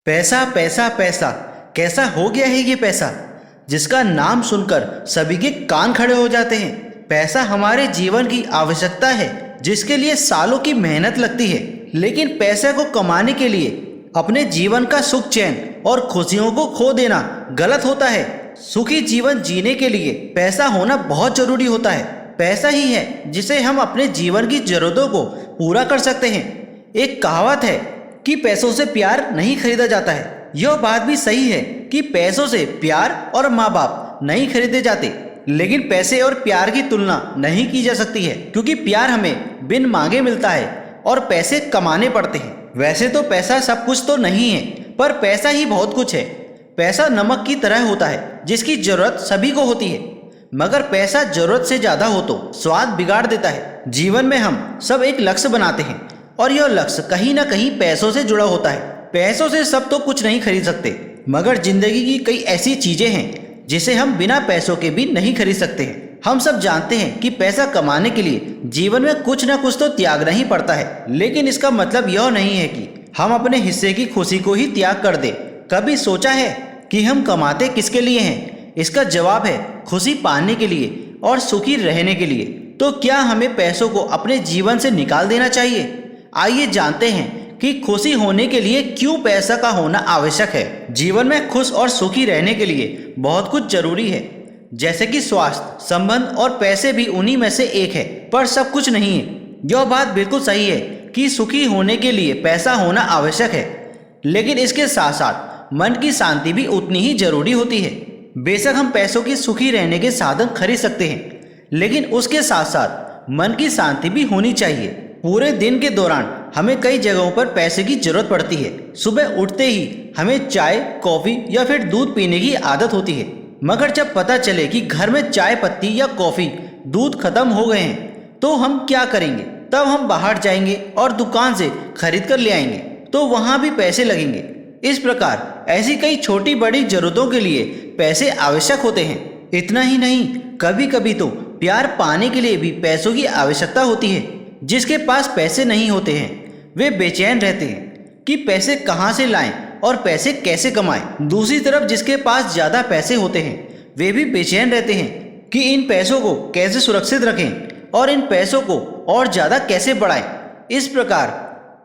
पैसा पैसा पैसा, कैसा हो गया है ये पैसा, जिसका नाम सुनकर सभी के कान खड़े हो जाते हैं। पैसा हमारे जीवन की आवश्यकता है, जिसके लिए सालों की मेहनत लगती है। लेकिन पैसे को कमाने के लिए अपने जीवन का सुख चैन और खुशियों को खो देना गलत होता है। सुखी जीवन जीने के लिए पैसा होना बहुत जरूरी होता है। पैसा ही है जिसे हम अपने जीवन की जरूरतों को पूरा कर सकते हैं। एक कहावत है कि पैसों से प्यार नहीं खरीदा जाता है। यह बात भी सही है कि पैसों से प्यार और माँ बाप नहीं खरीदे जाते, लेकिन पैसे और प्यार की तुलना नहीं की जा सकती है, क्योंकि प्यार हमें बिन मांगे मिलता है और पैसे कमाने पड़ते हैं। वैसे तो पैसा सब कुछ तो नहीं है, पर पैसा ही बहुत कुछ है। पैसा नमक की तरह होता है, जिसकी जरूरत सभी को होती है, मगर पैसा जरूरत से ज्यादा हो तो स्वाद बिगाड़ देता है। जीवन में हम सब एक लक्ष्य बनाते हैं और यह लक्ष्य कहीं ना कहीं पैसों से जुड़ा होता है। पैसों से सब तो कुछ नहीं खरीद सकते, मगर जिंदगी की कई ऐसी चीजें हैं जिसे हम बिना पैसों के भी नहीं खरीद सकते हैं। हम सब जानते हैं कि पैसा कमाने के लिए जीवन में कुछ ना कुछ तो त्यागना ही पड़ता है, लेकिन इसका मतलब यह नहीं है कि हम अपने हिस्से की खुशी को ही त्याग कर दें। कभी सोचा है कि हम कमाते किसके लिए हैं? इसका जवाब है खुशी पाने के लिए और सुखी रहने के लिए। तो क्या हमें पैसों को अपने जीवन से निकाल देना चाहिए? आइए जानते हैं कि खुशी होने के लिए क्यों पैसा का होना आवश्यक है। जीवन में खुश और सुखी रहने के लिए बहुत कुछ जरूरी है, जैसे कि स्वास्थ्य, संबंध और पैसे भी उन्हीं में से एक है, पर सब कुछ नहीं है। यह बात बिल्कुल सही है कि सुखी होने के लिए पैसा होना आवश्यक है, लेकिन इसके साथ साथ मन की शांति भी उतनी ही जरूरी होती है। बेशक हम पैसों की सुखी रहने के साधन खरीद सकते हैं, लेकिन उसके साथ साथ मन की शांति भी होनी चाहिए। पूरे दिन के दौरान हमें कई जगहों पर पैसे की जरूरत पड़ती है। सुबह उठते ही हमें चाय, कॉफी या फिर दूध पीने की आदत होती है, मगर जब पता चले कि घर में चाय पत्ती या कॉफी, दूध खत्म हो गए हैं, तो हम क्या करेंगे? तब हम बाहर जाएंगे और दुकान से खरीद कर ले आएंगे, तो वहां भी पैसे लगेंगे। इस प्रकार ऐसी कई छोटी बड़ी जरूरतों के लिए पैसे आवश्यक होते हैं। इतना ही नहीं, कभी कभी तो प्यार पाने के लिए भी पैसों की आवश्यकता होती है। जिसके पास पैसे नहीं होते हैं वे बेचैन रहते हैं कि पैसे कहाँ से लाएं और पैसे कैसे कमाएं। दूसरी तरफ जिसके पास ज्यादा पैसे होते हैं वे भी बेचैन रहते हैं कि इन पैसों को कैसे सुरक्षित रखें और इन पैसों को और ज्यादा कैसे बढ़ाएं। इस प्रकार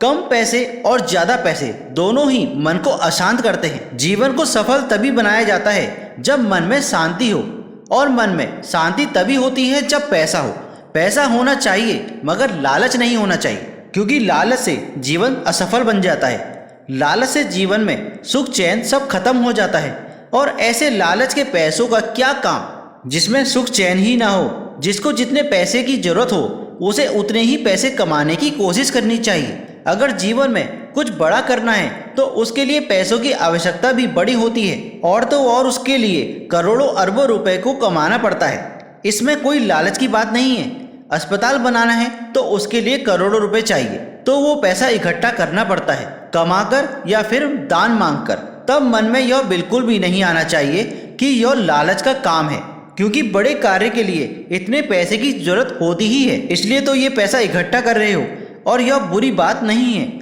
कम पैसे और ज्यादा पैसे दोनों ही मन को अशांत करते हैं। जीवन को सफल तभी बनाया जाता है जब मन में शांति हो, और मन में शांति तभी होती है जब पैसा हो। पैसा होना चाहिए, मगर लालच नहीं होना चाहिए, क्योंकि लालच से जीवन असफल बन जाता है। लालच से जीवन में सुख चैन सब खत्म हो जाता है, और ऐसे लालच के पैसों का क्या काम जिसमें सुख चैन ही ना हो। जिसको जितने पैसे की जरूरत हो उसे उतने ही पैसे कमाने की कोशिश करनी चाहिए। अगर जीवन में कुछ बड़ा करना है तो उसके लिए पैसों की आवश्यकता भी बड़ी होती है, और तो और उसके लिए करोड़ों अरबों रुपए को कमाना पड़ता है। इसमें कोई लालच की बात नहीं है। अस्पताल बनाना है तो उसके लिए करोड़ों रुपए चाहिए, तो वो पैसा इकट्ठा करना पड़ता है, कमाकर या फिर दान मांगकर। तब मन में यह बिल्कुल भी नहीं आना चाहिए कि यह लालच का काम है, क्योंकि बड़े कार्य के लिए इतने पैसे की जरूरत होती ही है, इसलिए तो ये पैसा इकट्ठा कर रहे हो, और यह बुरी बात नहीं है।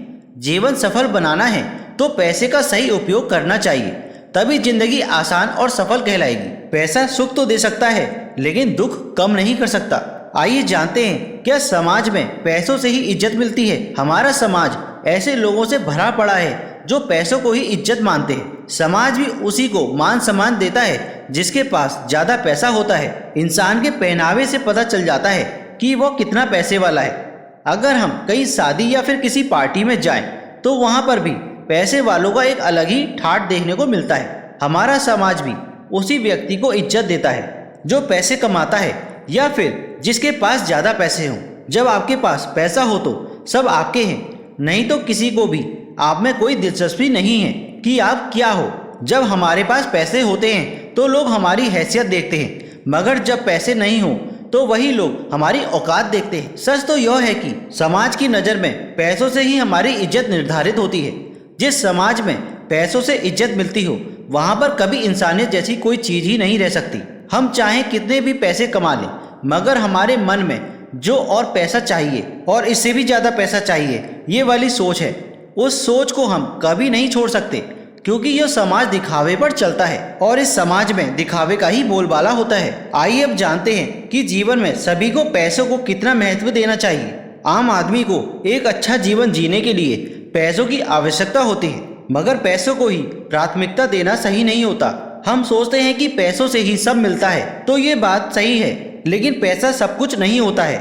जीवन सफल बनाना है तो पैसे का सही उपयोग करना चाहिए, तभी जिंदगी आसान और सफल कहलाएगी। पैसा सुख तो दे सकता है, लेकिन दुख कम नहीं कर सकता। आइए जानते हैं क्या समाज में पैसों से ही इज्जत मिलती है। हमारा समाज ऐसे लोगों से भरा पड़ा है जो पैसों को ही इज्जत मानते हैं। समाज भी उसी को मान सम्मान देता है जिसके पास ज्यादा पैसा होता है। इंसान के पहनावे से पता चल जाता है कि वो कितना पैसे वाला है। अगर हम कहीं शादी या फिर किसी पार्टी में जाएं, तो वहां पर भी पैसे वालों का एक अलग ही ठाट देखने को मिलता है। हमारा समाज भी उसी व्यक्ति को इज्जत देता है जो पैसे कमाता है या फिर जिसके पास ज्यादा पैसे हों। जब आपके पास पैसा हो तो सब आपके हैं, नहीं तो किसी को भी आप में कोई दिलचस्पी नहीं है कि आप क्या हो। जब हमारे पास पैसे होते हैं तो लोग हमारी हैसियत देखते हैं, मगर जब पैसे नहीं हो तो वही लोग हमारी औकात देखते हैं। सच तो यह है कि समाज की नज़र में पैसों से ही हमारी इज्जत निर्धारित होती है। जिस समाज में पैसों से इज्जत मिलती हो वहां पर कभी इंसानियत जैसी कोई चीज ही नहीं रह सकती। हम चाहे कितने भी पैसे कमा लें, मगर हमारे मन में जो और पैसा चाहिए और इससे भी ज्यादा पैसा चाहिए, ये वाली सोच है, उस सोच को हम कभी नहीं छोड़ सकते। क्योंकि यह समाज दिखावे पर चलता है और इस समाज में दिखावे का ही बोलबाला होता है। आइए अब जानते हैं कि जीवन में सभी को पैसों को कितना महत्व देना चाहिए। आम आदमी को एक अच्छा जीवन जीने के लिए पैसों की आवश्यकता होती है, मगर पैसों को ही प्राथमिकता देना सही नहीं होता। हम सोचते हैं कि पैसों से ही सब मिलता है, तो ये बात सही है, लेकिन पैसा सब कुछ नहीं होता है।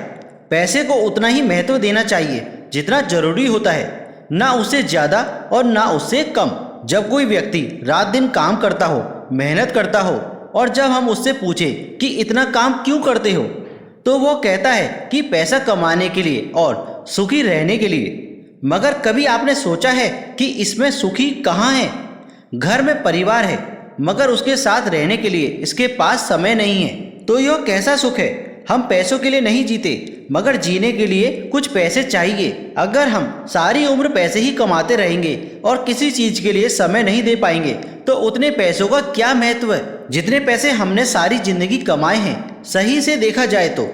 पैसे को उतना ही महत्व देना चाहिए जितना जरूरी होता है, ना उससे ज़्यादा और ना उससे कम। जब कोई व्यक्ति रात दिन काम करता हो, मेहनत करता हो, और जब हम उससे पूछे कि इतना काम क्यों करते हो, तो वो कहता है कि पैसा कमाने के लिए और सुखी रहने के लिए। मगर कभी आपने सोचा है कि इसमें सुखी कहाँ है? घर में परिवार है, मगर उसके साथ रहने के लिए इसके पास समय नहीं है, तो यह कैसा सुख है? हम पैसों के लिए नहीं जीते, मगर जीने के लिए कुछ पैसे चाहिए। अगर हम सारी उम्र पैसे ही कमाते रहेंगे और किसी चीज के लिए समय नहीं दे पाएंगे, तो उतने पैसों का क्या महत्व है जितने पैसे हमने सारी जिंदगी कमाए हैं। सही से देखा जाए तो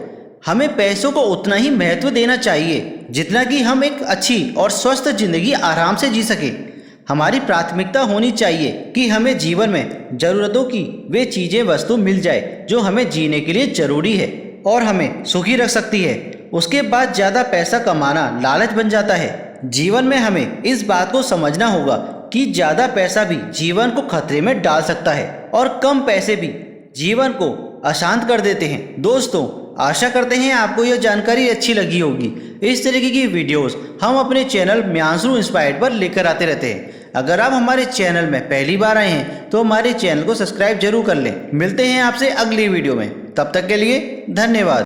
हमें पैसों को उतना ही महत्व देना चाहिए जितना कि हम एक अच्छी और स्वस्थ जिंदगी आराम से जी सके। हमारी प्राथमिकता होनी चाहिए कि हमें जीवन में जरूरतों की वे चीजें वस्तु मिल जाए जो हमें जीने के लिए जरूरी है और हमें सुखी रख सकती है। उसके बाद ज्यादा पैसा कमाना लालच बन जाता है। जीवन में हमें इस बात को समझना होगा कि ज्यादा पैसा भी जीवन को खतरे में डाल सकता है और कम पैसे भी जीवन को अशांत कर देते हैं। दोस्तों, आशा करते हैं आपको यह जानकारी अच्छी लगी होगी। इस तरीके की वीडियोस हम अपने चैनल म्यांसू इंस्पायर्ड पर लेकर आते रहते हैं। अगर आप हमारे चैनल में पहली बार आए हैं तो हमारे चैनल को सब्सक्राइब जरूर कर लें। मिलते हैं आपसे अगली वीडियो में, तब तक के लिए धन्यवाद।